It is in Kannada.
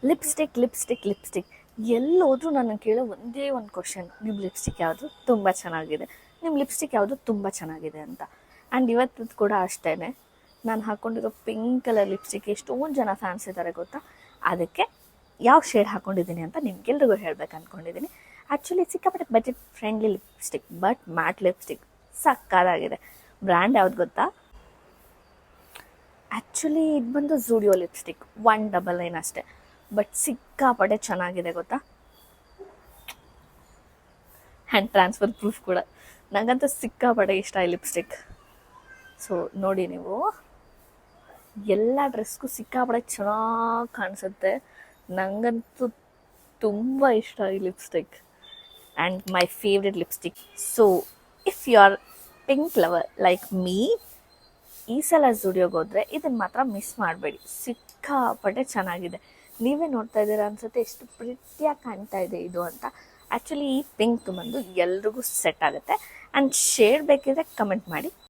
ಲಿಪ್ಸ್ಟಿಕ್ ಎಲ್ಲೋದ್ರೂ ನನ್ನ ಕೇಳೋ ಒಂದೇ ಒಂದು ಕ್ವಶನ್, ನಿಮ್ಮ ಲಿಪ್ಸ್ಟಿಕ್ ಯಾವುದು ತುಂಬ ಚೆನ್ನಾಗಿದೆ, ನಿಮ್ಮ ಲಿಪ್ಸ್ಟಿಕ್ ಯಾವುದು ತುಂಬ ಚೆನ್ನಾಗಿದೆ ಅಂತ. ಆ್ಯಂಡ್ ಇವತ್ತು ಕೂಡ ಅಷ್ಟೇ, ನಾನು ಹಾಕ್ಕೊಂಡಿರೋ ಪಿಂಕ್ ಕಲರ್ ಲಿಪ್ಸ್ಟಿಕ್ ಎಷ್ಟೊಂದು ಜನ ಫ್ಯಾನ್ಸ್ ಇದ್ದಾರೆ ಗೊತ್ತಾ. ಅದಕ್ಕೆ ಯಾವ ಶೇಡ್ ಹಾಕ್ಕೊಂಡಿದ್ದೀನಿ ಅಂತ ನಿಮ್ಗೆಲ್ರಿಗೂ ಹೇಳ್ಬೇಕು ಅಂದ್ಕೊಂಡಿದ್ದೀನಿ. ಆ್ಯಕ್ಚುಲಿ ಸಿಕ್ಕಾಪಟ್ಟೆ budget friendly lipstick, but mat lipstick ಸಕ್ಕತ್ತಾಗಿದೆ. ಬ್ರ್ಯಾಂಡ್ ಯಾವ್ದು ಗೊತ್ತಾ? ಆ್ಯಕ್ಚುಲಿ ಇದು ಬಂದು ಝೂಡಿಯೋ ಲಿಪ್ಸ್ಟಿಕ್ 199 ಅಷ್ಟೇ, ಬಟ್ ಸಿಕ್ಕಾಪಟ್ಟೆ ಚೆನ್ನಾಗಿದೆ ಗೊತ್ತಾ. ಹ್ಯಾಂಡ್ ಟ್ರಾನ್ಸ್ಫರ್ ಪ್ರೂಫ್ ಕೂಡ. ನನಗಂತೂ ಸಿಕ್ಕಾಪಟ್ಟೆ ಇಷ್ಟ ಈ ಲಿಪ್ಸ್ಟಿಕ್. ಸೊ ನೋಡಿ, ನೀವು ಎಲ್ಲ ಡ್ರೆಸ್ಗೂ ಸಿಕ್ಕಾಪಟ್ಟೆ ಚೆನ್ನಾಗಿ ಕಾಣಿಸುತ್ತೆ. ನನಗಂತೂ ತುಂಬ ಇಷ್ಟ ಈ lipstick, and my favourite lipstick. So if you are pink lover like me, ಈ ಸಲ ಝುಡಿಯೋಗೆ ಹೋದರೆ ಇದನ್ನು ಮಾತ್ರ ಮಿಸ್ ಮಾಡಬೇಡಿ. ಸಿಕ್ಕಾಪಟ್ಟೆ ಚೆನ್ನಾಗಿದೆ. ನೀವೇ ನೋಡ್ತಾ ಇದ್ದೀರಾ ಅನಿಸುತ್ತೆ ಎಷ್ಟು ಪ್ರಿಟಿಯಾಗಿ ಕಾಣ್ತಾ ಇದೆ ಇದು ಅಂತ. ಆ್ಯಕ್ಚುಲಿ ಈ ಪಿಂಕ್ ಬಂದು ಎಲ್ರಿಗೂ ಸೆಟ್ ಆಗುತ್ತೆ. ಆ್ಯಂಡ್ ಶೇಡ್ ಬೇಕಿದ್ರೆ ಕಮೆಂಟ್ ಮಾಡಿ.